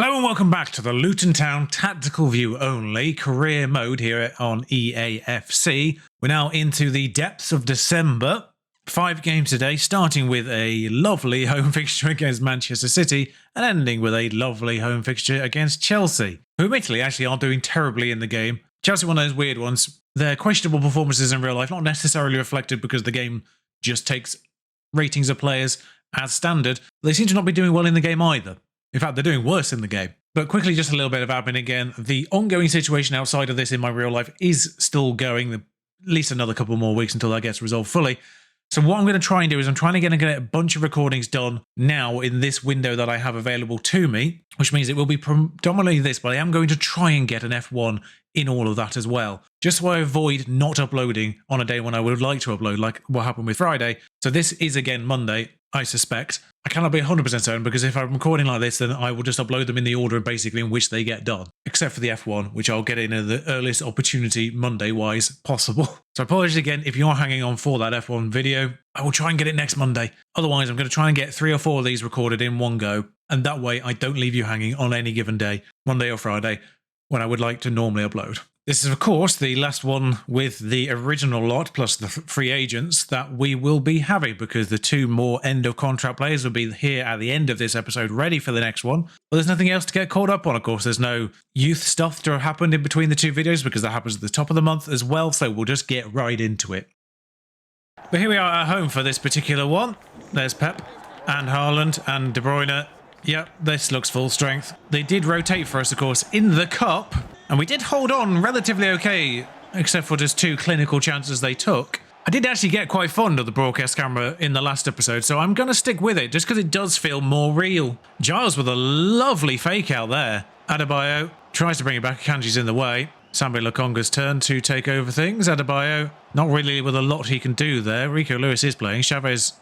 Hello and welcome back to the Luton Town Tactical View Only career mode here on EAFC. We're now into the depths of December. 5 games today, starting with a lovely home fixture against Manchester City and ending with a lovely home fixture against Chelsea, who admittedly actually aren't doing terribly in the game. Chelsea, one of those weird ones. Their questionable performances in real life, not necessarily reflected because the game just takes ratings of players as standard. They seem to not be doing well in the game either. In fact, they're doing worse in the game. But quickly, just a little bit of admin again. The ongoing situation outside of this in my real life is still going, at least another couple more weeks until that gets resolved fully. So what I'm going to try and do is I'm trying to get a bunch of recordings done now in this window that I have available to me, which means it will be predominantly this, but I am going to try and get an F1 in all of that as well, just so I avoid not uploading on a day when I would like to upload, like what happened with Friday. So this is again Monday, I suspect. I cannot be 100% certain because if I'm recording like this, then I will just upload them in the order basically in which they get done, except for the F1, which I'll get in at the earliest opportunity Monday-wise possible. So apologies again if you're hanging on for that F1 video. I will try and get it next Monday. Otherwise, I'm going to try and get 3 or 4 of these recorded in one go, and that way I don't leave you hanging on any given day, Monday or Friday, when I would like to normally upload. This is, of course, the last one with the original lot, plus the free agents that we will be having, because the 2 more end-of-contract players will be here at the end of this episode, ready for the next one. But there's nothing else to get caught up on, of course. There's no youth stuff to have happened in between the 2 videos, because that happens at the top of the month as well, so we'll just get right into it. But here we are at home for this particular one. There's Pep, and Haaland, and De Bruyne. Yep, this looks full strength. They did rotate for us, of course, in the cup, and we did hold on relatively okay, except for just 2 clinical chances they took. I did actually get quite fond of the broadcast camera in the last episode, so I'm going to stick with it, just because it does feel more real. Giles with a lovely fake out there. Adebayo tries to bring it back, Kanji's in the way. Sambi Lokonga's turn to take over things. Adebayo, not really with a lot he can do there. Rico Lewis is playing. Chavez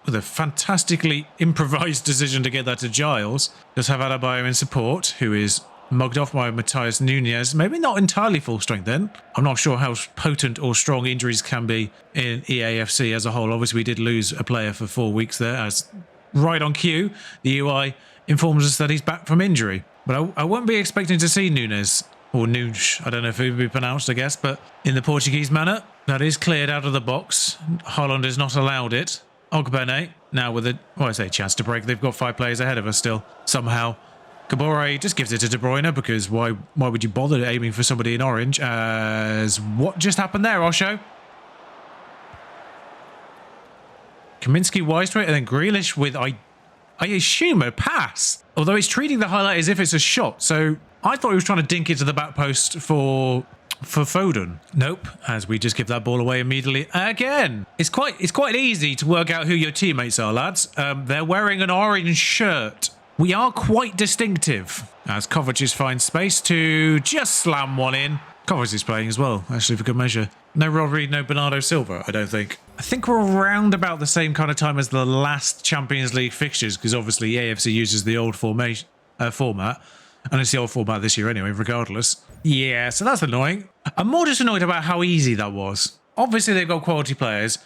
with a fantastically improvised decision to get that to Giles. Just have Adebayo in support, who is mugged off by Matheus Nunes. Maybe not entirely full strength then. I'm not sure how potent or strong injuries can be in EAFC as a whole. Obviously, we did lose a player for 4 weeks there, as right on cue, the UI informs us that he's back from injury. But I won't be expecting to see Nunes, or Nunes, I don't know if it would be pronounced, I guess, but in the Portuguese manner. That is cleared out of the box. Haaland has not allowed it. Ogbene, now with a, well, I say chance to break. They've got 5 players ahead of us still, somehow. Kabore just gives it to De Bruyne, because why would you bother aiming for somebody in orange? As what just happened there, Osho? Kaminsky wise to it, and then Grealish with, I assume, a pass. Although he's treating the highlight as if it's a shot, so I thought he was trying to dink it to the back post for Foden. Nope, as we just give that ball away immediately again. It's quite easy to work out who your teammates are, lads. They're wearing an orange shirt. We are quite distinctive, as Kovacic finds space to just slam one in. Kovacic is playing as well, actually, for good measure. No Rodri, no Bernardo Silva, I don't think. I think we're around about the same kind of time as the last Champions League fixtures, because obviously AFC uses the old format. And it's the old format this year anyway, regardless. Yeah, so that's annoying. I'm more just annoyed about how easy that was. Obviously, they've got quality players,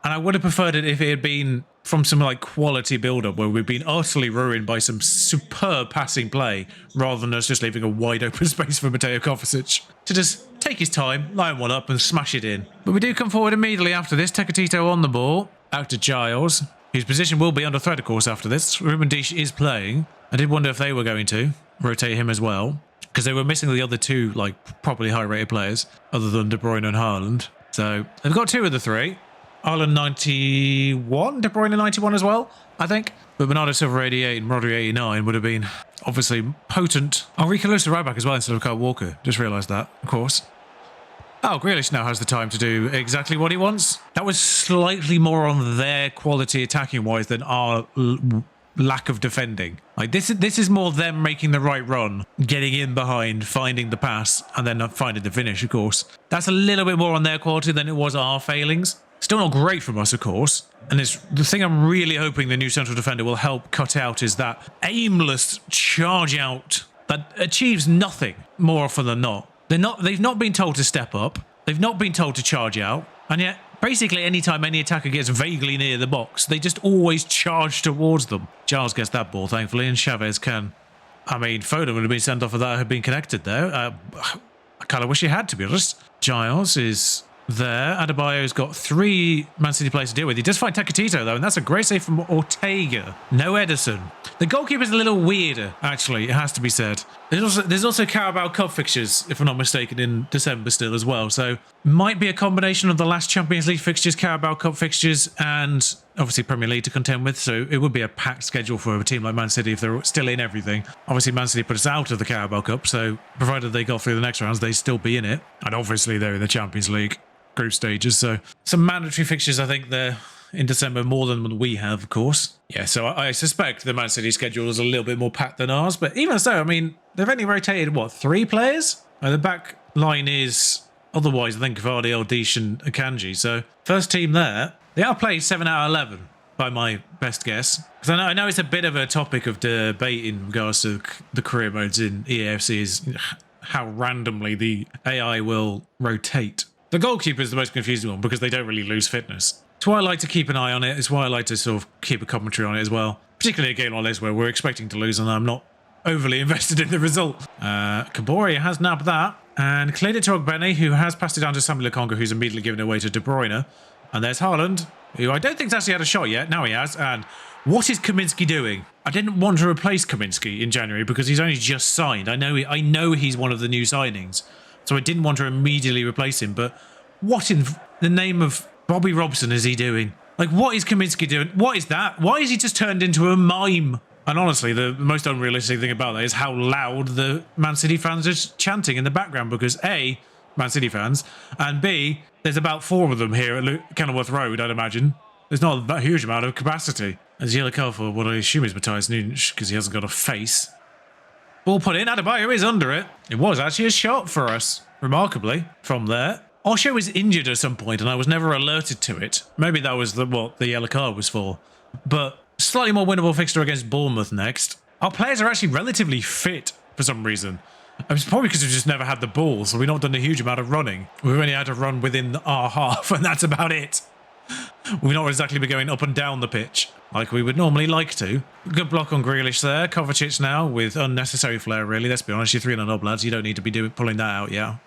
and I would have preferred it if it had been from some like quality build-up where we've been utterly ruined by some superb passing play, rather than us just leaving a wide open space for Mateo Kovacic to just take his time, line one up, and smash it in. But we do come forward immediately after this. Tecatito on the ball, out to Giles, whose position will be under threat, of course, after this. Ruben Dias is playing. I did wonder if they were going to rotate him as well, because they were missing the other 2 like properly high-rated players, other than De Bruyne and Haaland. So they've got 2 of the 3. Haaland 91, De Bruyne 91 as well, I think. But Bernardo Silva 88 and Rodri 89 would have been obviously potent. Oh, Rico Lewis right back as well instead of Kyle Walker. Just realised that, of course. Oh, Grealish now has the time to do exactly what he wants. That was slightly more on their quality attacking-wise than our lack of defending. Like this is more them making the right run, getting in behind, finding the pass, and then finding the finish, of course. That's a little bit more on their quality than it was our failings. Still not great from us, of course. And the thing I'm really hoping the new central defender will help cut out is that aimless charge out that achieves nothing more often than not. They've not been told to step up. They've not been told to charge out. And yet, basically, anytime any attacker gets vaguely near the box, they just always charge towards them. Giles gets that ball, thankfully, and Chavez can I mean, Foden would have been sent off if that had been connected there. I kind of wish he had, to be honest. Giles is there. Adebayo's got 3 Man City players to deal with. He does find Takatito, though, and that's a great save from Ortega. No Edison. The goalkeeper's a little weirder, actually, it has to be said. There's also Carabao Cup fixtures, if I'm not mistaken, in December still as well. So might be a combination of the last Champions League fixtures, Carabao Cup fixtures, and obviously Premier League to contend with. So it would be a packed schedule for a team like Man City if they're still in everything. Obviously, Man City put us out of the Carabao Cup, so provided they got through the next rounds, they'd still be in it. And obviously they're in the Champions League group stages. So some mandatory fixtures, I think, there in December, more than we have, of course. Yeah, so I suspect the Man City schedule is a little bit more packed than ours, but even so, I mean, they've only rotated, what, 3 players? The back line is, otherwise, I think, Vardy, Eldish and Akanji. So first team there, they are played 7 out of 11, by my best guess. Because I know it's a bit of a topic of debate in regards to the career modes in EAFC, is how randomly the AI will rotate. The goalkeeper is the most confusing one because they don't really lose fitness. It's why I like to keep an eye on it. It's why I like to sort of keep a commentary on it as well. Particularly a game like this where we're expecting to lose and I'm not overly invested in the result. Kabori has nabbed that and cleared it to Ogbene, who has passed it down to Samuel Lukonga, who's immediately given it away to De Bruyne. And there's Haaland, who I don't think's actually had a shot yet. Now he has. And what is Kaminsky doing? I didn't want to replace Kaminsky in January because he's only just signed. I know he's one of the new signings, so I didn't want to immediately replace him. But what in the name of Bobby Robson is he doing? Like, what is Kaminsky doing? What is that? Why is he just turned into a mime? And honestly, the most unrealistic thing about that is how loud the Man City fans are chanting in the background because A, Man City fans, and B, there's about 4 of them here at Kenilworth Road, I'd imagine. There's not a huge amount of capacity. There's yellow card for what I assume is Matthias Nunes because he hasn't got a face. Ball put in, Adebayo is under it. It was actually a shot for us, remarkably, from there. Osho was injured at some point and I was never alerted to it. Maybe that was what the yellow card was for. But slightly more winnable fixture against Bournemouth next. Our players are actually relatively fit for some reason. It's probably because we've just never had the ball, so we've not done a huge amount of running. We've only had to run within our half, and that's about it. We've not exactly been going up and down the pitch like we would normally like to. Good block on Grealish there. Kovacic now with unnecessary flair, really. Let's be honest, you're 3-0 up, lads. You don't need to be pulling that out, yeah.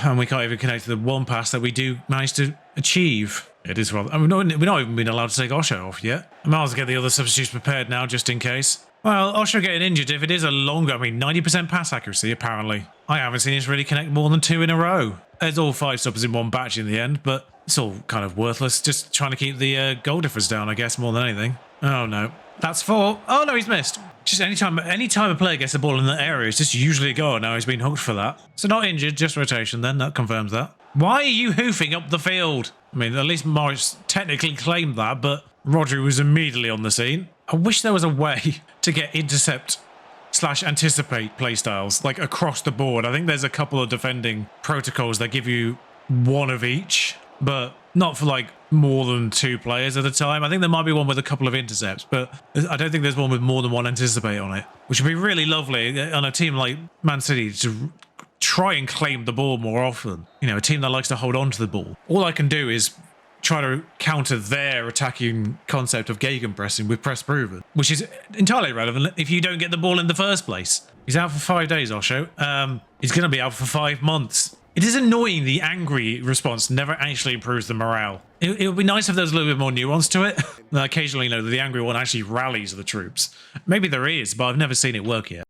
And we can't even connect to the one pass that we do manage to achieve. It is rather... I mean, we've not even been allowed to take Osho off yet. I might as well get the other substitutes prepared now, just in case. Well, Osho getting injured, if it is a longer... I mean, 90% pass accuracy, apparently. I haven't seen us really connect more than 2 in a row. There's all 5 subs in one batch in the end, but it's all kind of worthless. Just trying to keep the goal difference down, I guess, more than anything. Oh, no. That's 4. Oh, no, he's missed. Just anytime a player gets the ball in that area, it's just usually a goal. Now he's been hooked for that. So not injured, just rotation then. That confirms that. Why are you hoofing up the field? I mean, at least Morris technically claimed that, but Rodri was immediately on the scene. I wish there was a way to get intercept/anticipate playstyles, like across the board. I think there's a couple of defending protocols that give you 1 of each, but not for like more than 2 players at a time. I think there might be one with a couple of intercepts, but I don't think there's one with more than 1 anticipate on it, which would be really lovely on a team like Man City to try and claim the ball more often. You know, a team that likes to hold on to the ball. All I can do is try to counter their attacking concept of gegenpressing with press proven, which is entirely irrelevant if you don't get the ball in the first place. He's out for 5 days, Osho. He's going to be out for 5 months. It is annoying the angry response never actually improves the morale. It would be nice if there was a little bit more nuance to it. Occasionally, you know, the angry one actually rallies the troops. Maybe there is, but I've never seen it work yet.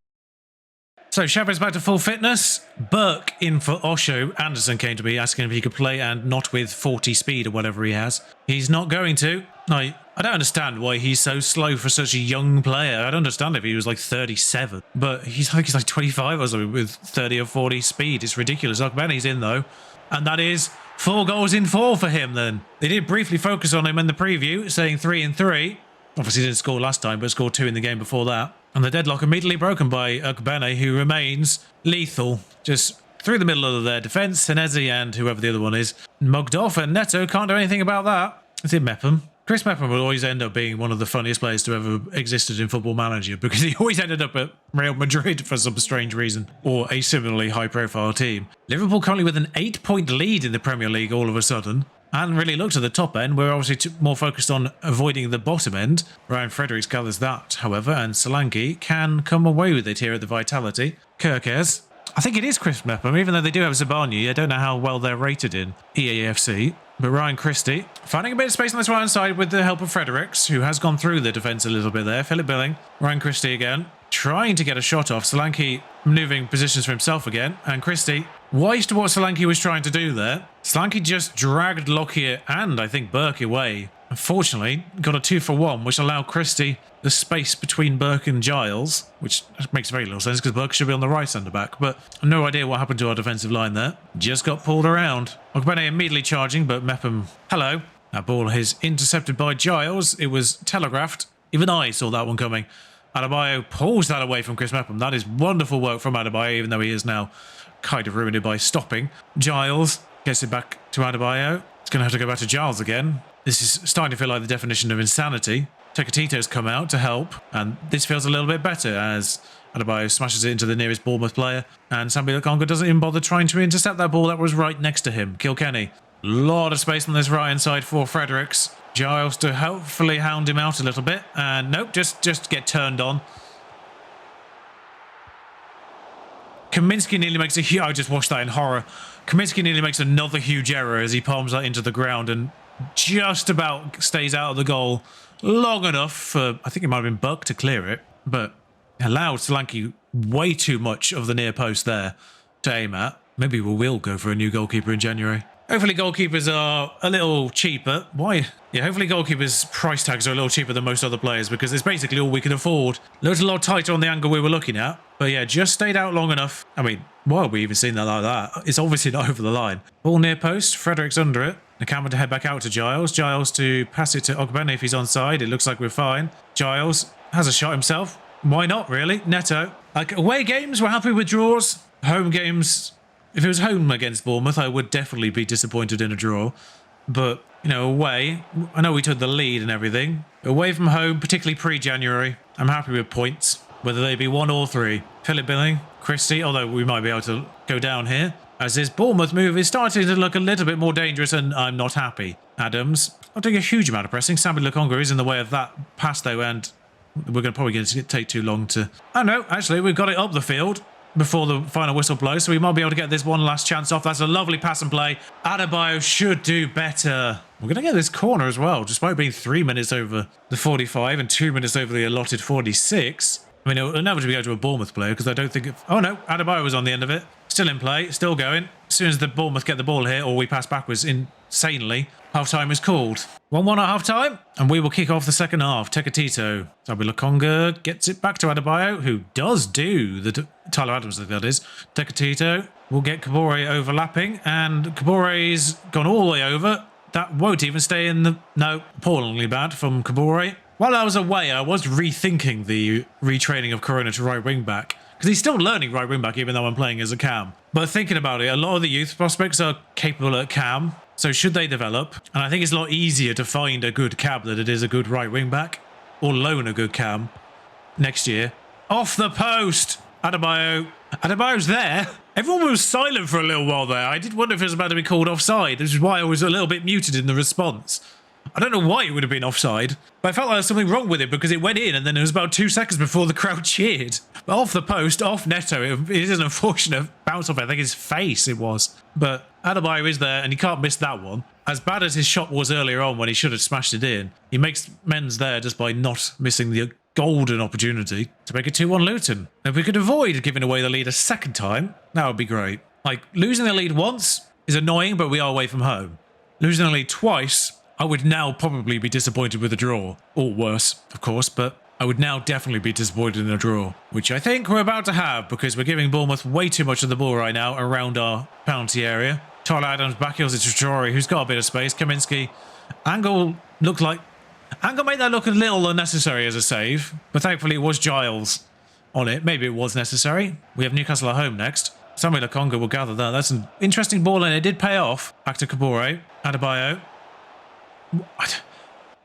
So Shepard's back to full fitness. Burke in for Osho. Anderson came to me asking if he could play and not with 40 speed or whatever he has. He's not going to. I don't understand why he's so slow for such a young player. I'd understand if he was like 37, but he's like 25 or something with 30 or 40 speed. It's ridiculous. Ogbene's in though, and that is 4 goals in 4 for him. Then they did briefly focus on him in the preview, saying 3 and 3. Obviously didn't score last time, but scored 2 in the game before that. And the deadlock immediately broken by Ogbene, who remains lethal. Just through the middle of their defence, Senezi and whoever the other one is. Mugged off, and Neto can't do anything about that. Is it Mepham? Chris Mepham will always end up being one of the funniest players to ever existed in Football Manager because he always ended up at Real Madrid for some strange reason, or a similarly high-profile team. Liverpool currently with an 8-point lead in the Premier League all of a sudden. hadn't really looked at the top end. We're obviously more focused on avoiding the bottom end. Ryan Fredericks gathers that, however, and Solanke can come away with it here at the Vitality. Kirkes. I think it is Chris Mepham, even though they do have Zabarnyi. I don't know how well they're rated in EAFC. But Ryan Christie finding a bit of space on this right-hand side with the help of Fredericks, who has gone through the defence a little bit there. Philip Billing. Ryan Christie again, trying to get a shot off. Solanke manoeuvring positions for himself again. And Christie, wise to what Solanke was trying to do there. Solanke just dragged Lockyer and, I think, Burke away. Unfortunately, got a 2-for-1, which allowed Christie the space between Burke and Giles, which makes very little sense because Burke should be on the right centre-back. But no idea what happened to our defensive line there. Just got pulled around. Ogbene immediately charging, but Mepham, hello. That ball is intercepted by Giles. It was telegraphed. Even I saw that one coming. Adebayo pulls that away from Chris Mepham. That is wonderful work from Adebayo, even though he is now kind of ruined it by stopping. Giles gets it back to Adebayo. It's going to have to go back to Giles again. This is starting to feel like the definition of insanity. Tecatito's come out to help, and this feels a little bit better as Adebayo smashes it into the nearest Bournemouth player, and Sambi Lokonga doesn't even bother trying to intercept that ball that was right next to him. Kilkenny. Lot of space on this right-hand side for Fredericks. Giles to hopefully hound him out a little bit, and nope, just get turned on. Kaminsky nearly makes a huge... I just watched that in horror. Kaminsky nearly makes another huge error as he palms that into the ground and just about stays out of the goal long enough for, I think it might have been Buck to clear it, but allowed Solanke way too much of the near post there to aim at. Maybe we will go for a new goalkeeper in January. Hopefully goalkeepers are a little cheaper. Why? Yeah, hopefully goalkeepers' price tags are a little cheaper than most other players because it's basically all we can afford. Looked a lot tighter on the angle we were looking at, but yeah, just stayed out long enough. I mean, why are we even seeing that like that? It's obviously not over the line. Ball near post, Fredericks under it. Nakama to head back out to Giles. Giles to pass it to Ogbene if he's onside. It looks like we're fine. Giles has a shot himself. Why not, really? Neto. Like, away games, we're happy with draws. Home games, if it was home against Bournemouth, I would definitely be disappointed in a draw. But, you know, away, I know we took the lead and everything. Away from home, particularly pre-January, I'm happy with points, whether they be 1 or 3. Philip Billing, Christie, although we might be able to go down here. As this Bournemouth move is starting to look a little bit more dangerous, and I'm not happy. Adams, not doing a huge amount of pressing. Sambi Lokonga is in the way of that pass, though, and we're probably going to take too long to... Oh, no, actually, we've got it up the field before the final whistle blows, so we might be able to get this one last chance off. That's a lovely pass and play. Adebayo should do better. We're going to get this corner as well, despite being 3 minutes over the 45 and 2 minutes over the allotted 46. I mean, it'll inevitably go to a Bournemouth player because I don't think... Oh, no, Adebayo was on the end of it. Still in play, still going. As soon as the Bournemouth get the ball here, or we pass backwards insanely, half-time is called. 1-1 at half-time, and we will kick off the second half. Tecatito. Sambi Lokonga gets it back to Adebayo, who does do the... Tyler Adams, that is. Tecatito will get Kabore overlapping, and Kabore's gone all the way over. That won't even stay in the... No, appallingly bad from Kabore. While I was away, I was rethinking the retraining of Corona to right wing-back. Because he's still learning right wing-back, even though I'm playing as a cam. But thinking about it, a lot of the youth prospects are capable at cam. So should they develop? And I think it's a lot easier to find a good cab than it is a good right wing-back. Or loan a good cam next year. Off the post! Adebayo. Adebayo's there. Everyone was silent for a little while there. I did wonder if it was about to be called offside, which is why I was a little bit muted in the response. I don't know why it would have been offside, but I felt like there was something wrong with it because it went in and then it was about 2 seconds before the crowd cheered. But off the post, off Neto, it is an unfortunate bounce off, I think his face it was. But Adebayo is there and he can't miss that one. As bad as his shot was earlier on when he should have smashed it in, he makes amends there just by not missing the golden opportunity to make it 2-1 Luton. If we could avoid giving away the lead a second time, that would be great. Like, losing the lead once is annoying, but we are away from home. Losing the lead twice... I would now probably be disappointed with a draw. Or worse, of course, but I would now definitely be disappointed in a draw. Which I think we're about to have, because we're giving Bournemouth way too much of the ball right now around our penalty area. Tyler Adams backheels it to Traore, who's got a bit of space. Kaminsky. Angle looked like... Angle made that look a little unnecessary as a save, but thankfully it was Giles on it. Maybe it was necessary. We have Newcastle at home next. Sambi Lokonga will gather that. That's an interesting ball, and it did pay off. Back to Kabore. Adebayo.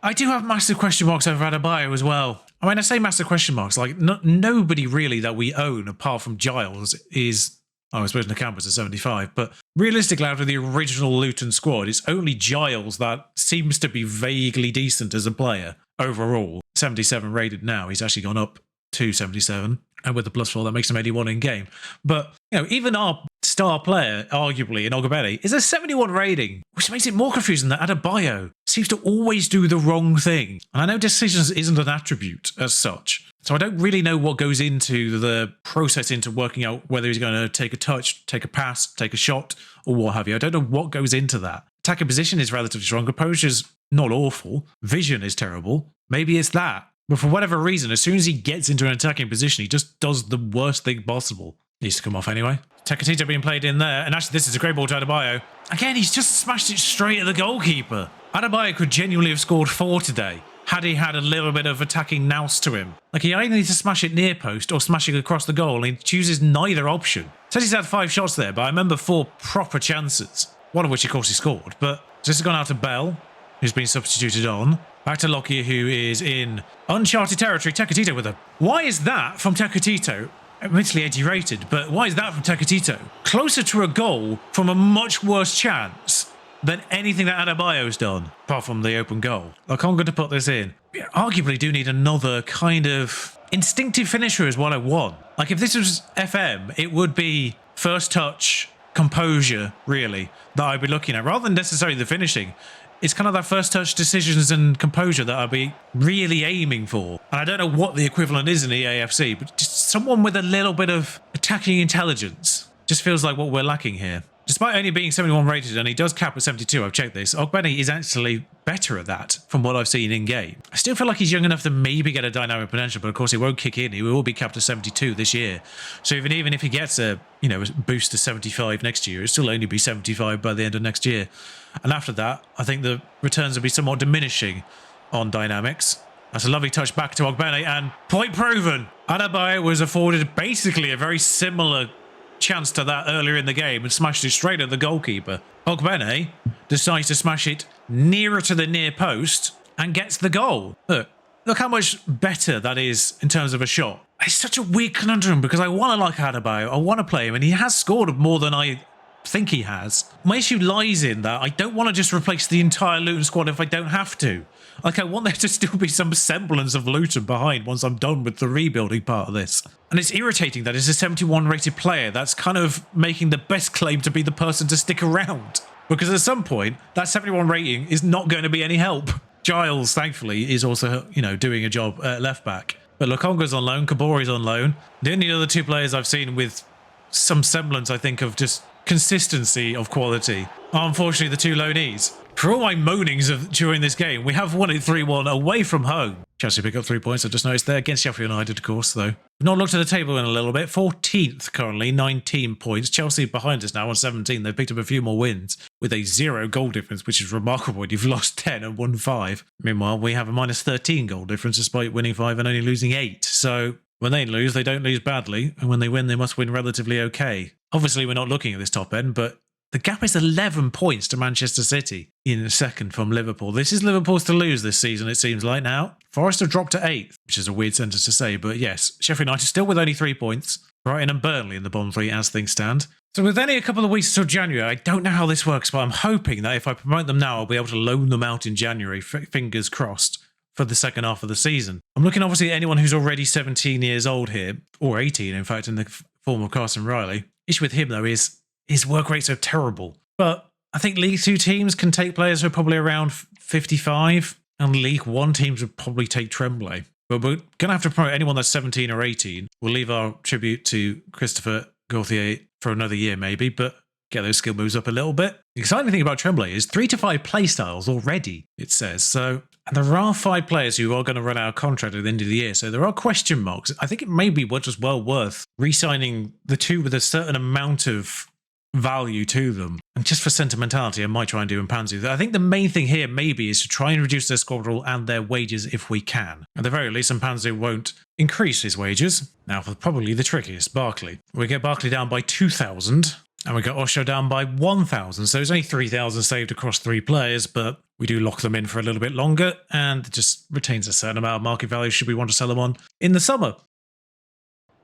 I do have massive question marks over Adebayo as well. I mean, I say massive question marks, like nobody really that we own apart from Giles is I suppose Nakamba's a 75, but realistically, out of the original Luton squad, it's only Giles that seems to be vaguely decent as a player overall. 77 rated now. He's actually gone up to 77, and with the +4, that makes him 81 in game. But even our star player, arguably in Ogbene, is a 71 rating, which makes it more confusing that Adebayo seems to always do the wrong thing. And I know decisions isn't an attribute as such, so I don't really know what goes into the process into working out whether he's going to take a touch, take a pass, take a shot, or what have you. I don't know what goes into that. Attacking position is relatively strong. Composure's not awful. Vision is terrible. Maybe it's that. But for whatever reason, as soon as he gets into an attacking position, he just does the worst thing possible. Needs to come off anyway. Tekatito being played in there. And actually, this is a great ball to Adebayo. Again, he's just smashed it straight at the goalkeeper. Adebayo could genuinely have scored 4 today had he had a little bit of attacking nous to him. Like, he either needs to smash it near post or smash it across the goal, and he chooses neither option. Says he's had 5 shots there, but I remember 4 proper chances. One of which, of course, he scored. But this has gone out to Bell, who's been substituted on. Back to Lockyer, who is in uncharted territory. Tekatito with a... Why is that from Tekatito? Admittedly 80 rated, but why is that from Tekatito? Closer to a goal from a much worse chance than anything that Adebayo's done, apart from the open goal. Like, I'm going to put this in. Arguably do need another kind of instinctive finisher is what I want. Like, if this was FM, it would be first touch, composure, really, that I'd be looking at, rather than necessarily the finishing. It's kind of that first touch decisions and composure that I'd be really aiming for. And I don't know what the equivalent is in the AFC, but just someone with a little bit of attacking intelligence just feels like what we're lacking here. Despite only being 71 rated, and he does cap at 72, I've checked this, Ogbene is actually better at that from what I've seen in game. I still feel like he's young enough to maybe get a dynamic potential, but of course he won't kick in. He will be capped at 72 this year. So even if he gets a boost to 75 next year, it'll still only be 75 by the end of next year. And after that, I think the returns will be somewhat diminishing on dynamics. That's a lovely touch back to Ogbene, and point proven. Adebayo was afforded basically a very similar chance to that earlier in the game and smashed it straight at the goalkeeper. Ogbene decides to smash it nearer to the near post and gets the goal. Look how much better that is in terms of a shot. It's such a weird conundrum because I want to like Adebayo, I want to play him, and he has scored more than I think he has. My issue lies in that I don't want to just replace the entire Luton squad if I don't have to. Like, I want there to still be some semblance of Luton behind once I'm done with the rebuilding part of this. And it's irritating that it's a 71 rated player that's kind of making the best claim to be the person to stick around. Because at some point, that 71 rating is not going to be any help. Giles, thankfully, is also, doing a job at left back. But Lokonga's on loan, Kabori's on loan. The only other 2 players I've seen with some semblance, I think, of just consistency of quality are unfortunately the 2 loanees. For all my moanings during this game, we have won it 3-1 away from home. Chelsea pick up 3 points, I just noticed there, against Sheffield United, of course, though. We've not looked at the table in a little bit. 14th currently, 19 points. Chelsea behind us now on 17. They've picked up a few more wins with a 0 goal difference, which is remarkable. You've lost 10 and won 5. Meanwhile, we have a minus 13 goal difference despite winning 5 and only losing 8. So when they lose, they don't lose badly. And when they win, they must win relatively okay. Obviously, we're not looking at this top end, but the gap is 11 points to Manchester City in second from Liverpool. This is Liverpool's to lose this season, it seems like now. Forest have dropped to 8th, which is a weird sentence to say, but yes, Sheffield United still with only 3 points. Brighton and Burnley in the bottom 3 as things stand. So with only a couple of weeks till January, I don't know how this works, but I'm hoping that if I promote them now, I'll be able to loan them out in January, fingers crossed, for the second half of the season. I'm looking obviously at anyone who's already 17 years old here, or 18 in fact, in the form of Carson Riley. Issue with him though is his work rates are terrible. But I think League 2 teams can take players who are probably around 55, and League 1 teams would probably take Tremblay. But we're going to have to promote anyone that's 17 or 18. We'll leave our tribute to Christopher Gauthier for another year maybe, but get those skill moves up a little bit. The exciting thing about Tremblay is 3 to 5 playstyles already, it says. So, and there are 5 players who are going to run out of contract at the end of the year, so there are question marks. I think it may be just well worth re-signing the 2 with a certain amount of value to them. And just for sentimentality, I might try and do Mpanzu. I think the main thing here maybe is to try and reduce their squad rule and their wages if we can. At the very least, Mpanzu won't increase his wages. Now for probably the trickiest, Barkley. We get Barkley down by 2,000 and we got Osho down by 1,000. So it's only 3,000 saved across 3 players, but we do lock them in for a little bit longer and it just retains a certain amount of market value should we want to sell them on in the summer.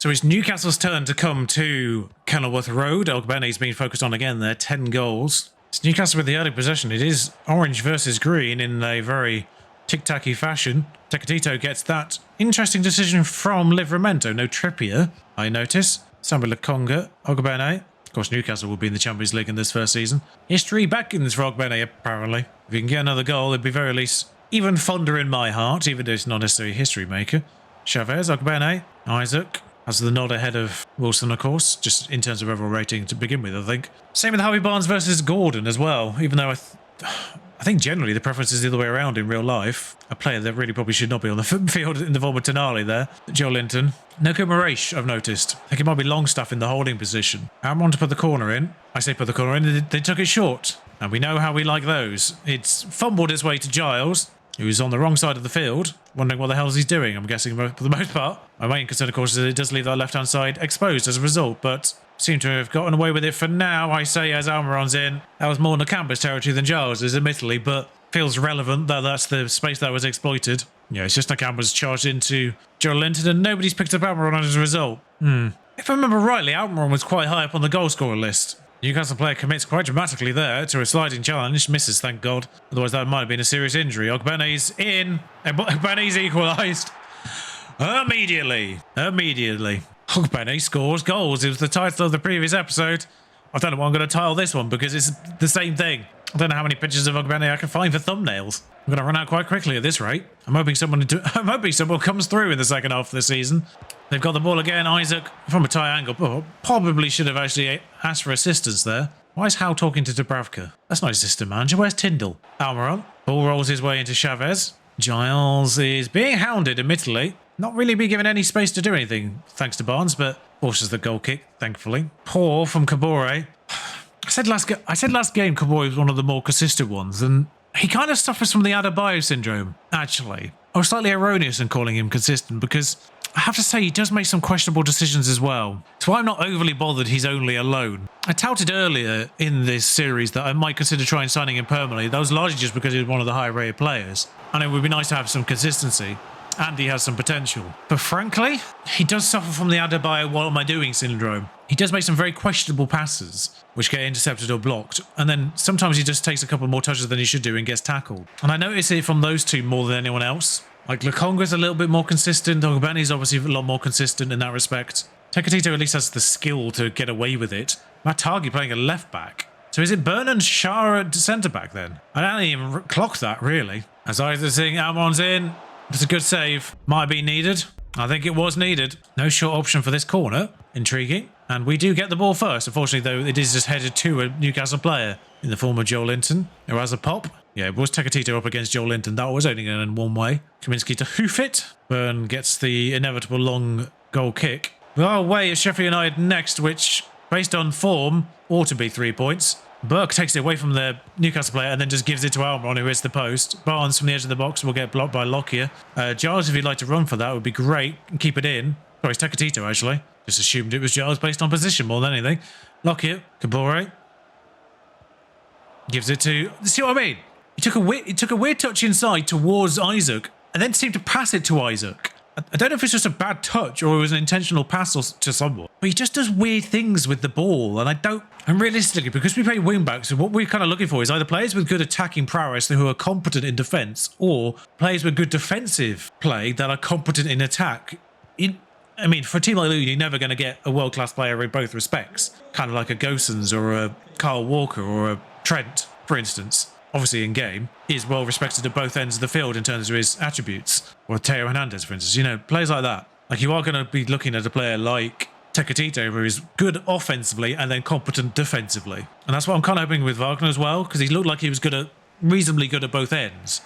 So it's Newcastle's turn to come to Kenilworth Road. Ogbene's been focused on again there, 10 goals. It's Newcastle with the early possession. It is orange versus green in a very tic-tacky fashion. Tecatito gets that interesting decision from Livramento. No Trippier, I notice. Samba Lokonga, Ogbene. Of course, Newcastle will be in the Champions League in this first season. History beckons for Ogbene, apparently. If he can get another goal, it'd be very least even fonder in my heart, even though it's not necessarily a history maker. Chavez, Ogbene, Isaac. Has the nod ahead of Wilson, of course, just in terms of overall rating to begin with, I think. Same with Harvey Barnes versus Gordon as well, even though I think generally the preference is the other way around in real life. A player that really probably should not be on the field in the form of Tonali there. Joe Linton. Noko Maresh, I've noticed. I think it might be Longstaff in the holding position. Amron to put the corner in. I say put the corner in, they took it short. And we know how we like those. It's fumbled its way to Giles, who's on the wrong side of the field, wondering what the hell he's doing, I'm guessing, for the most part. My main concern, of course, is that it does leave that left-hand side exposed as a result, but seem to have gotten away with it for now, I say, as Almiron's in. That was more Nakamba's territory than Giles's, admittedly, but feels relevant that that's the space that was exploited. Yeah, it's just Nakamba's charged into Joe Linton, and nobody's picked up Almiron as a result. If I remember rightly, Almiron was quite high up on the goal scorer list. Newcastle player commits quite dramatically there to a sliding challenge. Misses, thank God. Otherwise, that might have been a serious injury. Ogbene's in. Ogbene's equalised. Immediately. Ogbene scores goals. It was the title of the previous episode. I don't know what I'm going to title this one because it's the same thing. I don't know how many pictures of Ogbene I can find for thumbnails. I'm going to run out quite quickly at this rate. I'm hoping someone comes through in the second half of the season. They've got the ball again. Isaac from a tight angle. Probably should have actually asked for assistance there. Why is Howe talking to Dubravka? That's not his assistant manager. Where's Tyndall? Almiron. Ball rolls his way into Chavez. Giles is being hounded, admittedly. Not really being given any space to do anything, thanks to Barnes, but forces the goal kick, thankfully. Poor from Kabore. I said last game Kabore was one of the more consistent ones, and he kind of suffers from the Adebayo syndrome, actually. I was slightly erroneous in calling him consistent because I have to say he does make some questionable decisions as well. So I'm not overly bothered he's only alone. I touted earlier in this series that I might consider trying signing him permanently. That was largely just because he was one of the higher rated players. And it would be nice to have some consistency. And he has some potential. But frankly, he does suffer from the Adebayo what am I doing syndrome. He does make some very questionable passes, which get intercepted or blocked. And then sometimes he just takes a couple more touches than he should do and gets tackled. And I notice it from those two more than anyone else. Like, Lokonga's a little bit more consistent. Ogbene's obviously a lot more consistent in that respect. Tecatito at least has the skill to get away with it. Matt Targi playing a left back. So is it Byrne and Shah at centre back then? I don't even clock that, really. As Isaac's saying, Almon's in. It's a good save. Might be needed. I think it was needed. No short option for this corner. Intriguing. And we do get the ball first. Unfortunately, though, it is just headed to a Newcastle player in the form of Joe Linton, who has a pop. Yeah, it was Tecatito up against Joe Linton. That was only going in one way. Kaminsky to hoof it. Byrne gets the inevitable long goal kick. We are away at Sheffield United next, which, based on form, ought to be 3 points. Burke takes it away from the Newcastle player and then just gives it to Almiron, who hits the post. Barnes from the edge of the box will get blocked by Lockyer. Giles, if you'd like to run for that, would be great. And keep it in. Sorry, it's Tecatito, actually. Just assumed it was Giles based on position more than anything. Lockyer, Kabore. Gives it to... See what I mean? He took a weird touch inside towards Isaac and then seemed to pass it to Isaac. I don't know if it's just a bad touch or it was an intentional pass to someone, but he just does weird things with the ball, and realistically, because we play wing-backs, what we're kind of looking for is either players with good attacking prowess who are competent in defence, or players with good defensive play that are competent in attack. For a team like Luton, you're never going to get a world-class player in both respects, kind of like a Gosens or a Kyle Walker or a Trent, for instance. Obviously in game, is well respected at both ends of the field in terms of his attributes. Or Teo Hernandez, for instance. Players like that. Like, you are going to be looking at a player like Tecatito, who is good offensively and then competent defensively. And that's what I'm kind of hoping with Wagner as well, because he looked like he was reasonably good at both ends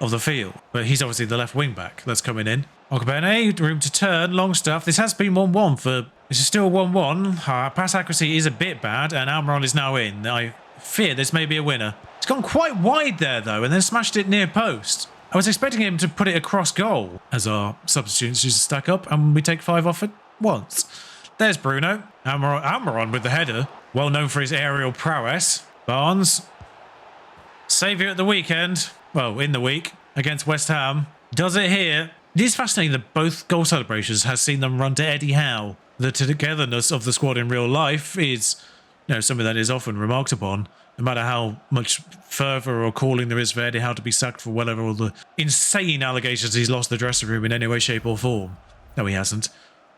of the field. But he's obviously the left wing back that's coming in. Ogbene, room to turn, Longstaff. This has been 1-1 for... This is still 1-1. Pass accuracy is a bit bad, and Almiron is now in. I fear this may be a winner. It's gone quite wide there, though, and then smashed it near post. I was expecting him to put it across goal, as our substitutes used to stack up, and we take 5 off at once. There's Bruno. Almiron with the header. Well known for his aerial prowess. Barnes. Saviour at the weekend. Well, in the week. Against West Ham. Does it here. It is fascinating that both goal celebrations has seen them run to Eddie Howe. The togetherness of the squad in real life is, something that is often remarked upon. No matter how much fervour or calling there is for Eddie Howe to be sacked for whatever, all the insane allegations he's lost the dressing room in any way, shape or form. No, he hasn't.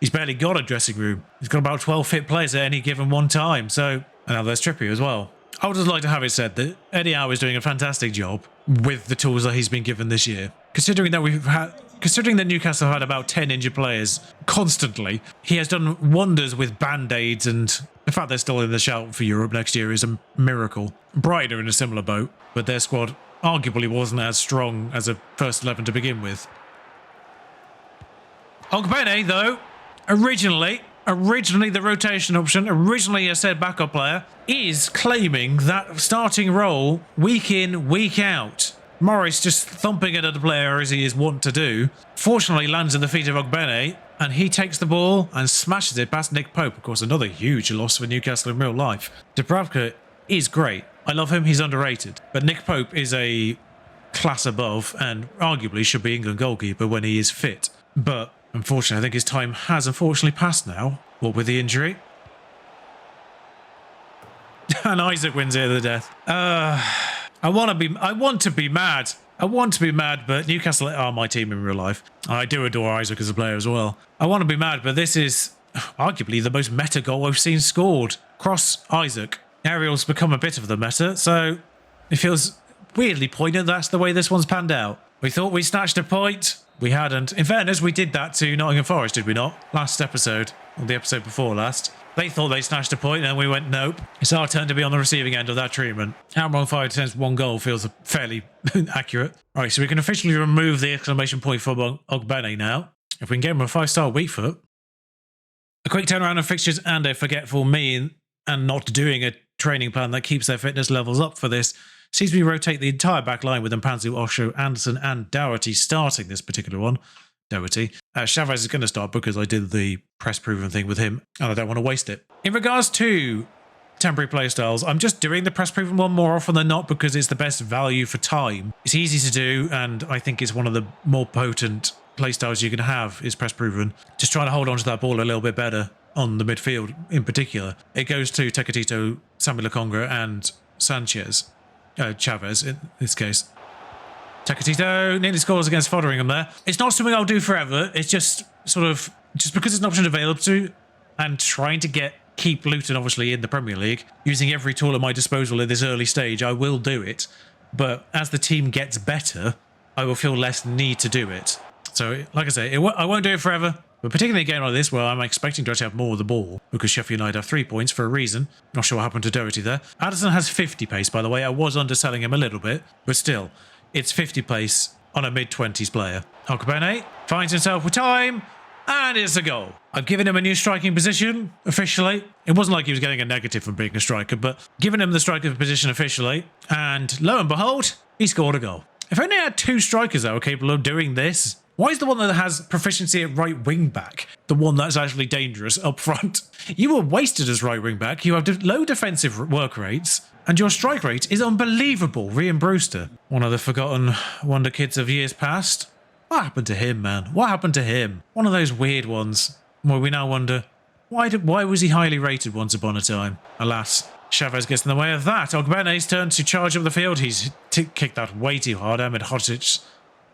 He's barely got a dressing room. He's got about 12 fit players at any given one time. So, and now there's Trippier as well. I would just like to have it said that Eddie Howe is doing a fantastic job with the tools that he's been given this year. Considering that Newcastle had about 10 injured players constantly, he has done wonders with band-aids, and the fact they're still in the shout for Europe next year is a miracle. Brighton are in a similar boat, but their squad arguably wasn't as strong as a first 11 to begin with. Ogbene, though, originally the rotation option, originally a said backup player, is claiming that starting role week in, week out. Morris just thumping at the player as he is wont to do. Fortunately lands at the feet of Ogbene, and he takes the ball and smashes it past Nick Pope. Of course, another huge loss for Newcastle in real life. Dubravka is great. I love him, he's underrated. But Nick Pope is a class above and arguably should be England goalkeeper when he is fit. But unfortunately, I think his time has unfortunately passed now. What with the injury? And Isaac wins it to the death. I want to be mad. But Newcastle are my team in real life. I do adore Isaac as a player as well. I want to be mad, but this is arguably the most meta goal I've seen scored. Cross Isaac. Ariel's become a bit of the meta, so it feels weirdly poignant that's the way this one's panned out. We thought we snatched a point. We hadn't. In fairness, we did that to Nottingham Forest, did we not? Last episode, or the episode before last. They thought they snatched a point and we went, nope. It's our turn to be on the receiving end of that treatment. Outron 5 attempts, 1 goal feels fairly accurate. Right, so we can officially remove the exclamation point from Ogbene now. If we can get him a 5-star weak foot. A quick turnaround of fixtures and a forgetful me and not doing a training plan that keeps their fitness levels up for this sees me rotate the entire back line with Mpanzu, Osho, Anderson and Doherty starting this particular one. Chavez is going to start because I did the press proven thing with him and I don't want to waste it. In regards to temporary playstyles, I'm just doing the press proven one more often than not because it's the best value for time. It's easy to do and I think it's one of the more potent playstyles you can have is press proven. Just trying to hold on to that ball a little bit better on the midfield in particular. It goes to Tecatito, Samuel Lokonga and Chavez in this case. Tecatito nearly scores against Fotheringham there. It's not something I'll do forever. It's just just because it's an option available to and trying to keep Luton obviously in the Premier League, using every tool at my disposal at this early stage, I will do it. But as the team gets better, I will feel less need to do it. So like I say, I won't do it forever. But particularly a game like this where I'm expecting to actually have more of the ball because Sheffield United have 3 points for a reason. Not sure what happened to Doherty there. Addison has 50 pace, by the way. I was underselling him a little bit, but still, it's 50 pace on a mid-20s player. Ogbene finds himself with time, and it's a goal. I've given him a new striking position, officially. It wasn't like he was getting a negative from being a striker, but given him the striker position officially, and lo and behold, he scored a goal. If only I had 2 strikers that were capable of doing this. Why is the one that has proficiency at right wing back the one that's actually dangerous up front? You were wasted as right wing back. You have low defensive work rates, and your strike rate is unbelievable. Ryan Brewster, one of the forgotten wonder kids of years past. What happened to him, man? What happened to him? One of those weird ones where we now wonder, why was he highly rated once upon a time? Alas, Chavez gets in the way of that. Ogbene's turn to charge up the field. He's kicked that way too hard. Ahmed Hodzic,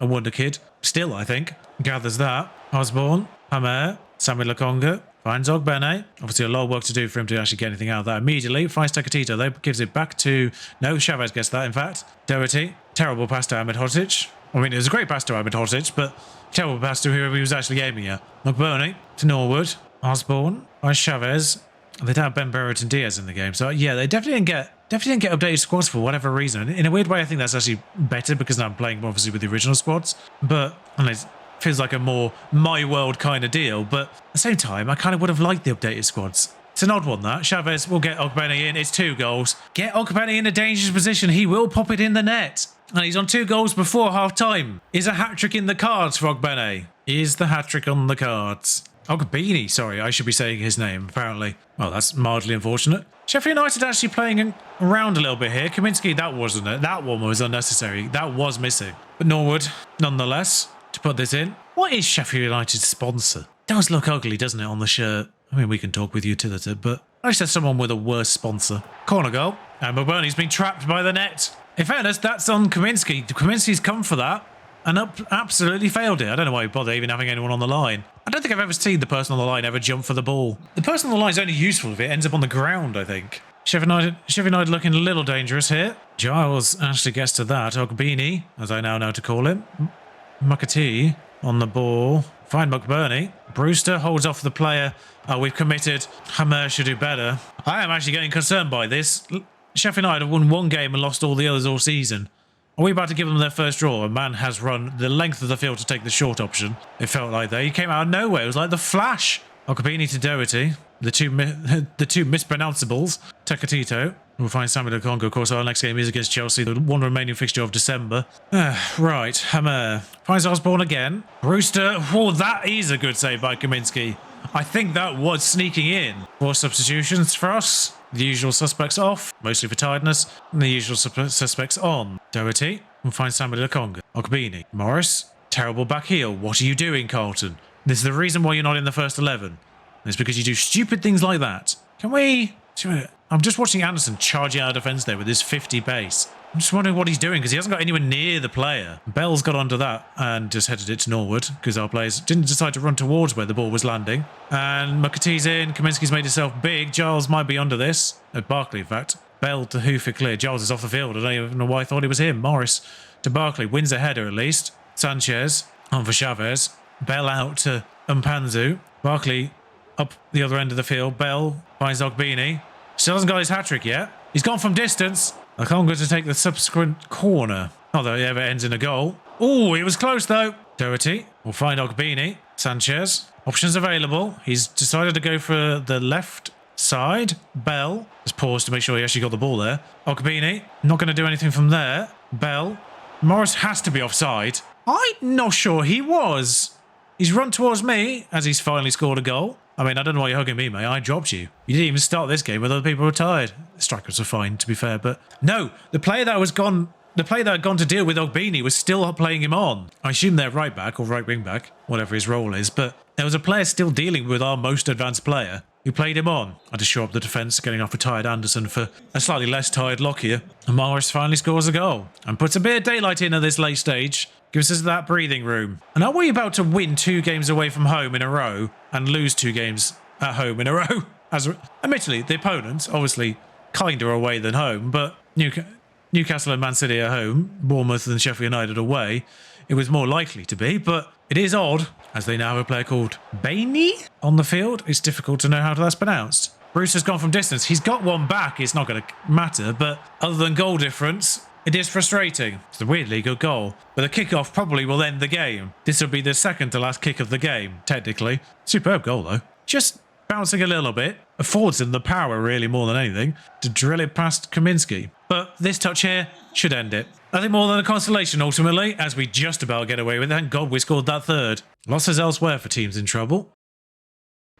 a wonder kid. Still, I think. Gathers that. Osborne, Hamer, Samuel Lokonga, finds Ogbene. Obviously a lot of work to do for him to actually get anything out of that immediately. Finds Tecatito, though. Gives it back to... No, Chavez gets that, in fact. Doherty. Terrible pass to Ahmed Hodzic. I mean, it was a great pass to Ahmed Hodzic, but terrible pass to whoever he was actually aiming at. McBurney to Norwood. Osborne. By Chavez. They don't have Ben Burrett and Diaz in the game. So, yeah, they definitely didn't get updated squads for whatever reason. In a weird way, I think that's actually better because now I'm playing obviously with the original squads. But and it feels like a more my world kind of deal. But at the same time, I kind of would have liked the updated squads. It's an odd one, that. Chavez will get Ogbene in. It's 2 goals. Get Ogbene in a dangerous position. He will pop it in the net. And he's on 2 goals before half-time. Is a hat-trick in the cards for Ogbene? Is the hat-trick on the cards? Ogbene, sorry, I should be saying his name, apparently. Well, that's mildly unfortunate. Sheffield United actually playing around a little bit here. Kaminsky, that wasn't it. That one was unnecessary. That was missing. But Norwood, nonetheless, to put this in. What is Sheffield United's sponsor? Does look ugly, doesn't it, on the shirt? I mean, we can talk with utility, but I wish there's someone with a worse sponsor. Corner goal. And McBurney's been trapped by the net. In fairness, that's on Kaminsky. Kaminsky's come for that and absolutely failed it. I don't know why he bothered even having anyone on the line. I don't think I've ever seen the person on the line ever jump for the ball. The person on the line is only useful if it ends up on the ground, I think. Sheffield United looking a little dangerous here. Giles actually gets to that. Ogbini, as I now know to call him. McAtee on the ball. Find McBurney. Brewster holds off the player. Oh, we've committed. Hammer should do better. I am actually getting concerned by this. Sheffield United have won one game and lost all the others all season. Are we about to give them their first draw? A man has run the length of the field to take the short option. It felt like that. He came out of nowhere. It was like the Flash. Ogbini to Doherty. The two mispronounceables. Tekatito. We'll find Samuel Lukonga. Of course, our next game is against Chelsea, the one remaining fixture of December. Right, Hammer. Finds Osborne again. Brewster. Oh, that is a good save by Kaminsky. I think that was sneaking in. 4 substitutions for us. The usual suspects off, mostly for tiredness. And the usual suspects on. Doherty. We'll find Samuel Lukonga. Ogbini. Morris. Terrible back heel. What are you doing, Carlton? This is the reason why you're not in the first 11. It's because you do stupid things like that. Can we... I'm just watching Anderson charging out of defence there with his 50 pace. I'm just wondering what he's doing because he hasn't got anywhere near the player. Bell's got onto that and just headed it to Norwood because our players didn't decide to run towards where the ball was landing. And McAtee's in. Kaminsky's made himself big. Giles might be under this. Barkley, in fact. Bell to hoof it clear. Giles is off the field. I don't even know why I thought it was him. Morris to Barkley. Wins a header at least. Sanchez on for Chavez. Bell out to Mpanzu. Barkley up the other end of the field. Bell finds Ogbini. Still hasn't got his hat-trick yet. He's gone from distance. Lukonga to take the subsequent corner. Not that it ever ends in a goal. Oh, it was close though. Doherty will find Ogbini. Sanchez. Options available. He's decided to go for the left side. Bell has paused to make sure he actually got the ball there. Ogbini. Not going to do anything from there. Bell. Morris has to be offside. I'm not sure he was. He's run towards me as he's finally scored a goal. I mean, I don't know why you're hugging me, mate. I dropped you. You didn't even start this game when other people were tired. The strikers were fine, to be fair, but no, the player that had gone to deal with Ogbini was still playing him on. I assume they're right back or right wing back, whatever his role is, but there was a player still dealing with our most advanced player who played him on. I had to shore up the defence, getting off a tired Anderson for a slightly less tired Lockyer. And Morris finally scores a goal and puts a bit of daylight in at this late stage. Gives us that breathing room. And are we about to win 2 games away from home in a row and lose 2 games at home in a row? Admittedly, the opponents, obviously, kinder away than home, but Newcastle and Man City at home, Bournemouth and Sheffield United away, it was more likely to be, but it is odd, as they now have a player called Bainey on the field. It's difficult to know how that's pronounced. Bruce has gone from distance. He's got one back. It's not going to matter, but other than goal difference, it is frustrating. It's a weirdly good goal, but the kickoff probably will end the game. This will be the second to last kick of the game, technically. Superb goal, though. Just bouncing a little bit. Affords him the power, really, more than anything, to drill it past Kaminsky. But this touch here should end it. Nothing more than a consolation, ultimately, as we just about get away with it. Thank God we scored that third. Losses elsewhere for teams in trouble.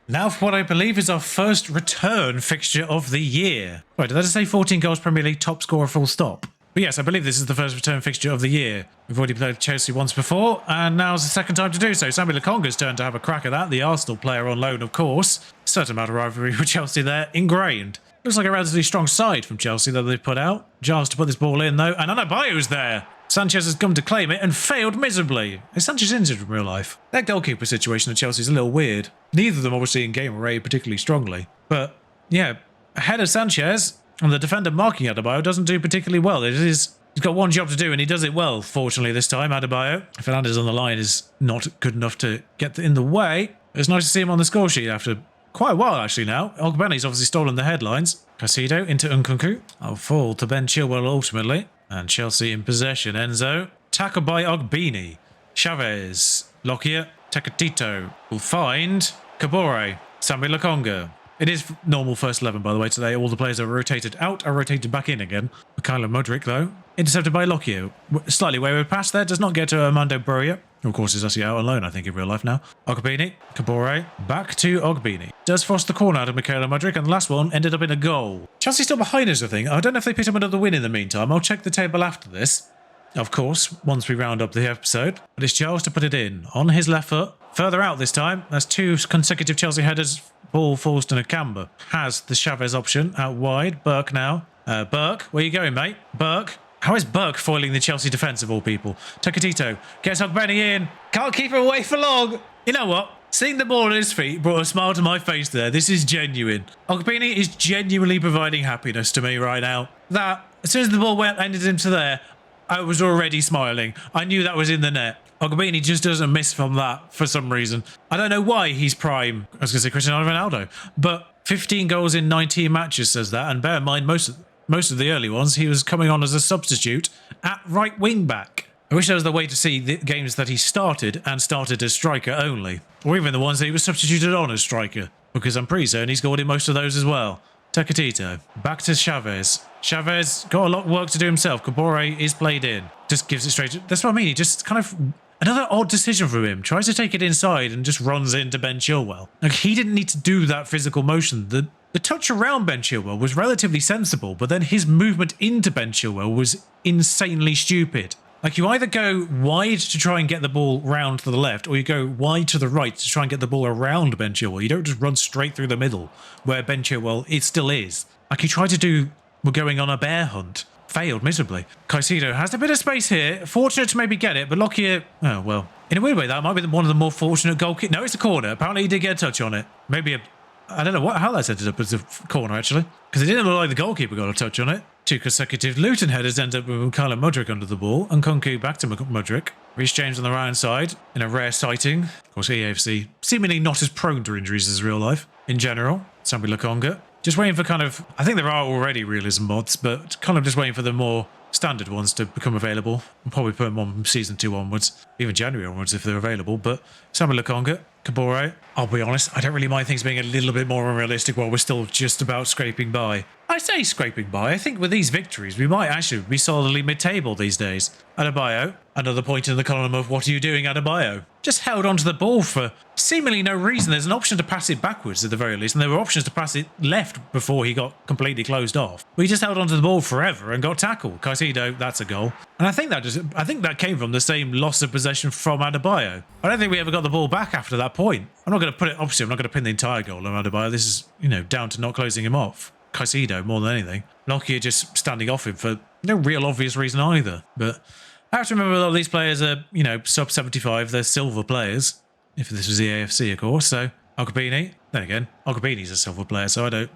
Now for what I believe is our first return fixture of the year. Right, did I just say 14 goals Premier League top scorer full stop? But yes, I believe this is the first return fixture of the year. We've already played Chelsea once before, and now's the second time to do so. Samuel Lukonga's turn to have a crack at that. The Arsenal player on loan, of course. Certain amount of rivalry with Chelsea there, ingrained. Looks like a relatively strong side from Chelsea that they've put out. Giles to put this ball in, though, and Adebayo's there. Sanchez has come to claim it and failed miserably. Is Sanchez injured in real life? That goalkeeper situation at Chelsea is a little weird. Neither of them obviously in game array particularly strongly. But, yeah, ahead of Sanchez, and the defender marking Adebayo doesn't do particularly well. He's got one job to do, and he does it well, fortunately, this time, Adebayo. Fernandez on the line is not good enough to get in the way. It's nice to see him on the score sheet after quite a while, actually, now. Ogbeni's obviously stolen the headlines. Casido into Nkunku. I'll fall to Ben Chilwell ultimately. And Chelsea in possession. Enzo. Tackled by Ogbini. Chavez. Lockyer. Tekatito. Will find Kabore. Samuel Lukonga. It is normal first 11, by the way, today. All the players are rotated out, are rotated back in again. Mikhailo Mudryk, though. Intercepted by Lockyer. Slightly wayward pass there. Does not get to Armando Broja. Of course, he's actually out on loan, I think, in real life now. Ogbini. Kabore. Back to Ogbini. Does force the corner out of Mikhailo Mudryk, and the last one ended up in a goal. Chelsea still behind us, I think. I don't know if they picked up another win in the meantime. I'll check the table after this. of course, once we round up the episode. But it's Charles to put it in on his left foot. Further out this time. That's 2 consecutive Chelsea headers. Ball falls to Nakamba. Has the Chavez option out wide. Burke now. Burke, where you going, mate? Burke. How is Burke foiling the Chelsea defence of all people? Tokatito gets Ogbeni in. Can't keep her away for long. You know what? Seeing the ball at his feet brought a smile to my face there. This is genuine. Ogbeni is genuinely providing happiness to me right now. That, as soon as the ball ended into there, I was already smiling. I knew that was in the net. Ogbeni just doesn't miss from that for some reason. I don't know why he's prime. I was going to say Cristiano Ronaldo. But 15 goals in 19 matches says that. And bear in mind, most of the early ones, he was coming on as a substitute at right wing back. I wish there was the way to see the games that he started and started as striker only. Or even the ones that he was substituted on as striker. Because I'm pretty certain he scored in most of those as well. Tecatito. Back to Chavez. Chavez got a lot of work to do himself. Kabore is played in. Just gives it straight. That's what I mean. He just kind of... Another odd decision from him. Tries to take it inside and just runs into Ben Chilwell. Like, he didn't need to do that physical motion. The touch around Ben Chilwell was relatively sensible, but then his movement into Ben Chilwell was insanely stupid. Like, you either go wide to try and get the ball round to the left, or you go wide to the right to try and get the ball around Ben Chilwell. You don't just run straight through the middle, where Ben Chilwell, it still is. Like, he tried to do, we're going on a bear hunt. Failed miserably. Caicedo has a bit of space here. Fortunate to maybe get it, but Lockyer... Oh, well. In a weird way, that might be one of the more fortunate goal kick. No, it's a corner. Apparently, he did get a touch on it. Maybe a... I don't know how that's ended up as a corner, actually. Because it didn't look like the goalkeeper got a touch on it. 2 consecutive Luton headers end up with Carlo Mudryk under the ball. And Kunku back to Mudryk. Reece James on the right side in a rare sighting. Of course, EAFC seemingly not as prone to injuries as real life in general. Sambi Lokonga. Just waiting for kind of... I think there are already realism mods, but kind of just waiting for the more standard ones to become available. I'll probably put them on from Season 2 onwards, even January onwards if they're available. But Sambi Lokonga, Kabore, I'll be honest, I don't really mind things being a little bit more unrealistic while we're still just about scraping by. I say scraping by. I think with these victories, we might actually be solidly mid-table these days. Adebayo, another point in the column of what are you doing, Adebayo? Just held onto the ball for seemingly no reason. There's an option to pass it backwards at the very least, and there were options to pass it left before he got completely closed off. We just held onto the ball forever and got tackled. Caicedo, that's a goal. And I think that came from the same loss of possession from Adebayo. I don't think we ever got the ball back after that point. I'm not going to put it, obviously I'm not going to pin the entire goal on Adebayo. This is, down to not closing him off. Caicedo more than anything. Lockyer just standing off him for no real obvious reason either. But I have to remember a lot of these players are, sub 75. They're silver players. If this was the AFC, of course. So, Ogbeni. Then again, Ogbeni's a silver player, so I don't...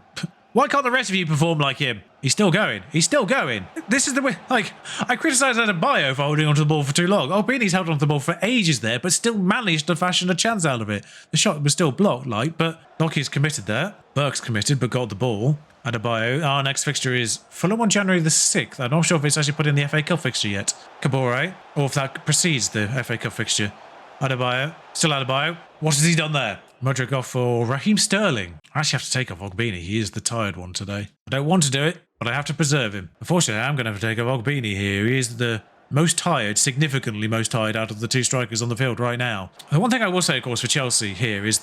Why can't the rest of you perform like him? He's still going. He's still going. This is the way... Like, I criticised Adebayo for holding onto the ball for too long. Ogbeni's held onto the ball for ages there, but still managed to fashion a chance out of it. The shot was still blocked, but Lockyer's committed there. Burke's committed, but got the ball. Adebayo. Our next fixture is Fulham on January the 6th. I'm not sure if it's actually put in the FA Cup fixture yet. Kabore, or if that precedes the FA Cup fixture. Adebayo. Still Adebayo. What has he done there? Mudryk off for Raheem Sterling. I actually have to take off Ogbeni. He is the tired one today. I don't want to do it, but I have to preserve him. Unfortunately, I'm going to have to take off Ogbeni here. He is the most tired, significantly most tired out of the 2 strikers on the field right now. The one thing I will say, of course, for Chelsea here is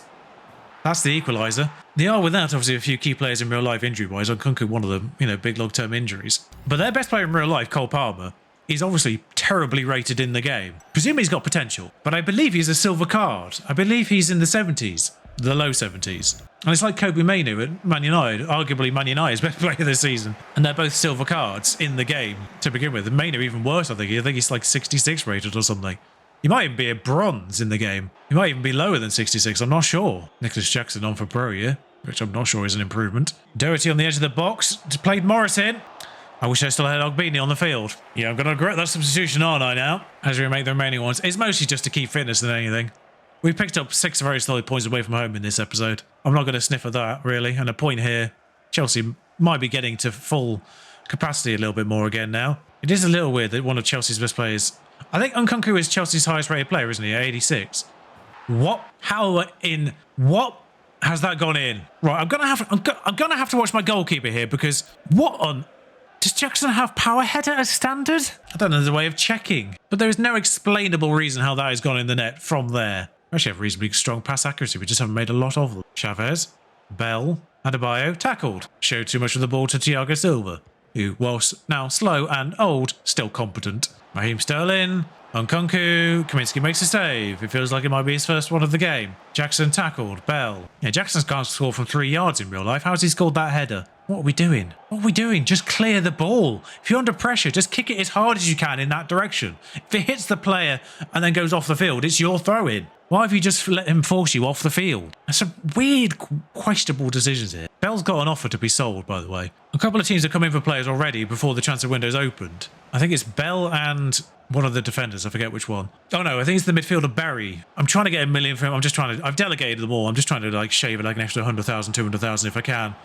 that's the equaliser. They are without, obviously, a few key players in real life injury-wise. Kunku, one of them, big long-term injuries. But their best player in real life, Cole Palmer, is obviously terribly rated in the game. Presumably he's got potential, but I believe he's a silver card. I believe he's in the 70s, the low 70s. And it's like Kobe Mainoo at Man United, arguably Man United's best player this season. And they're both silver cards in the game to begin with. And Mainoo even worse, I think. I think he's like 66 rated or something. He might even be a bronze in the game. He might even be lower than 66, I'm not sure. Nicholas Jackson on for Pro, yeah? Which I'm not sure is an improvement. Doherty on the edge of the box. Played Morris in. I wish I still had Ogbeni on the field. Yeah, I'm going to regret that substitution, aren't I, now? As we make the remaining ones. It's mostly just to keep fitness than anything. We picked up 6 very solid points away from home in this episode. I'm not going to sniff at that, really. And a point here. Chelsea might be getting to full capacity a little bit more again now. It is a little weird that one of Chelsea's best players... I think Nkunku is Chelsea's highest rated player, isn't he? At 86. What? How in... What has that gone in? Right, I'm gonna have to watch my goalkeeper here because what on... Does Jackson have power header as standard? I don't know, there's a way of checking. But there is no explainable reason how that has gone in the net from there. We actually have reasonably strong pass accuracy. We just haven't made a lot of them. Chavez, Bell, Adebayo, tackled. Showed too much of the ball to Thiago Silva, who, whilst now slow and old, still competent. Raheem Sterling, Nkunku, Kaminsky makes a save. It feels like it might be his first one of the game. Jackson tackled, Bell. Yeah, Jackson can't score from 3 yards in real life. How's he scored that header? What are we doing? What are we doing? Just clear the ball. If you're under pressure, just kick it as hard as you can in that direction. If it hits the player and then goes off the field, it's your throw-in. Why have you just let him force you off the field? There's some weird, questionable decisions here. Bell's got an offer to be sold, by the way. A couple of teams have come in for players already before the transfer window's opened. I think it's Bell and one of the defenders. I forget which one. Oh no, I think it's the midfielder Barry. I'm trying to get $1 million for him. I've delegated them all. I'm just trying to like shave it like an extra 100,000, 200,000 if I can.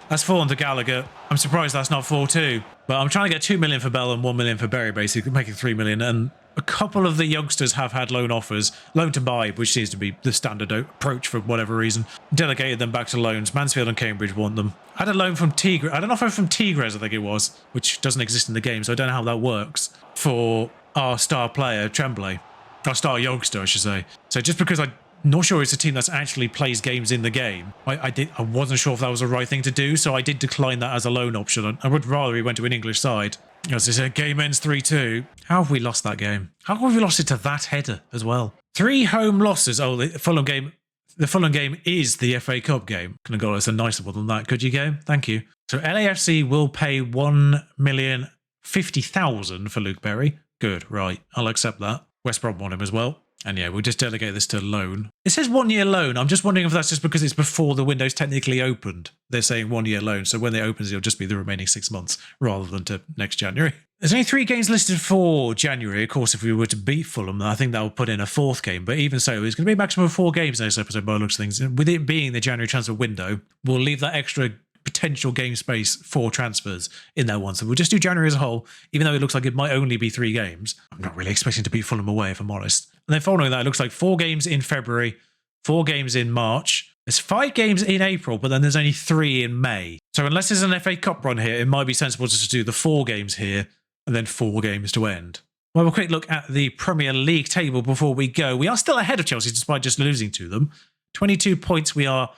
That's 4 to Gallagher. I'm surprised that's not 4 too. But I'm trying to get 2 million for Bell and 1 million for Berry, basically, making 3 million. And a couple of the youngsters have had loan offers. Loan to buy, which seems to be the standard approach for whatever reason. Delegated them back to loans. Mansfield and Cambridge want them. I had a loan from Tigres. I had an offer from Tigres, I think it was, which doesn't exist in the game, so I don't know how that works, for our star player, Tremblay. Our star youngster, I should say. So just because I'm not sure it's a team that actually plays games in the game, I wasn't sure if that was the right thing to do, so I did decline that as a loan option. I would rather he went to an English side. As I said, game ends 3-2. How have we lost that game? How have we lost it to that header as well? 3 home losses. Oh, the Fulham game. The Fulham game is the FA Cup game. Couldn't have got us a nicer one than that, could you, game? Thank you. So LAFC will pay 1,050,000 for Luke Berry. Good, right. I'll accept that. West Brom want him as well. And yeah, we'll just delegate this to loan. It says 1 year loan. I'm just wondering if that's just because it's before the window's technically opened. They're saying 1 year loan. So when it opens, it'll just be the remaining 6 months rather than to next January. There's only 3 games listed for January. Of course, if we were to beat Fulham, I think that will put in a 4th game. But even so, it's going to be a maximum of 4 games next episode by the looks of things. With it being the January transfer window, we'll leave that extra potential game space for transfers in that one. So we'll just do January as a whole, even though it looks like it might only be 3 games. I'm not really expecting to beat Fulham away, if I'm honest. And then following that, it looks like 4 games in February, 4 games in March. There's 5 games in April, but then there's only 3 in May. So unless there's an FA Cup run here, it might be sensible just to do the 4 games here and then 4 games to end. We'll have a quick look at the Premier League table before we go. We are still ahead of Chelsea despite just losing to them. 22 points. We are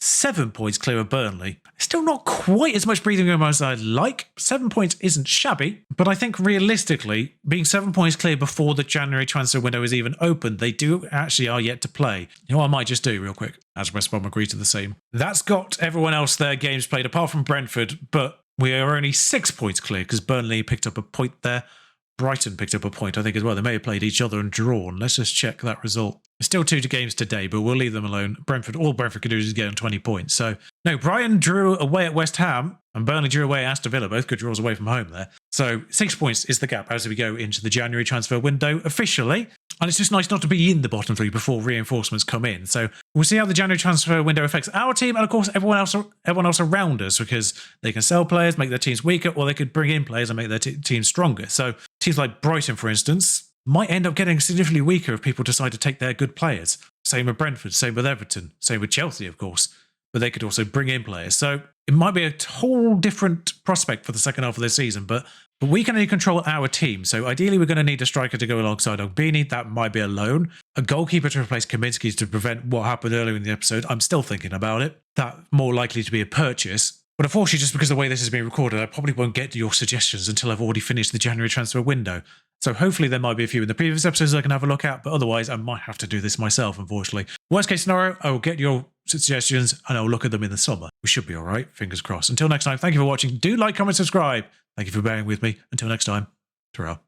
7 points clear of Burnley. Still not quite as much breathing room as I'd like. 7 points isn't shabby, but I think realistically, being 7 points clear before the January transfer window is even open, they do actually are yet to play. You know what I might just do real quick, as West Brom agree to the same. That's got everyone else their games played apart from Brentford, but we are only 6 points clear because Burnley picked up a point there. Brighton picked up a point, I think, as well. They may have played each other and drawn. Let's just check that result. There's still 2 games today, but we'll leave them alone. All Brentford could do is get on 20 points. So, no, Brighton drew away at West Ham, and Burnley drew away at Aston Villa. Both good draws away from home there. So, 6 points is the gap as we go into the January transfer window officially. And it's just nice not to be in the bottom 3 before reinforcements come in. So we'll see how the January transfer window affects our team and, of course, everyone else around us, because they can sell players, make their teams weaker, or they could bring in players and make their teams stronger. So teams like Brighton, for instance, might end up getting significantly weaker if people decide to take their good players. Same with Brentford, same with Everton, same with Chelsea, of course. But they could also bring in players. So it might be a whole different prospect for the second half of this season, but we can only control our team. So ideally, we're going to need a striker to go alongside Ogbini. That might be a loan. A goalkeeper to replace Kaminsky to prevent what happened earlier in the episode. I'm still thinking about it. That more likely to be a purchase. But unfortunately, just because of the way this is being recorded, I probably won't get to your suggestions until I've already finished the January transfer window. So hopefully there might be a few in the previous episodes I can have a look at, but otherwise I might have to do this myself, unfortunately. Worst case scenario, I will get your suggestions and I'll look at them in the summer. We should be all right. Fingers crossed. Until next time, thank you for watching. Do like, comment, subscribe. Thank you for bearing with me. Until next time, ta-ra.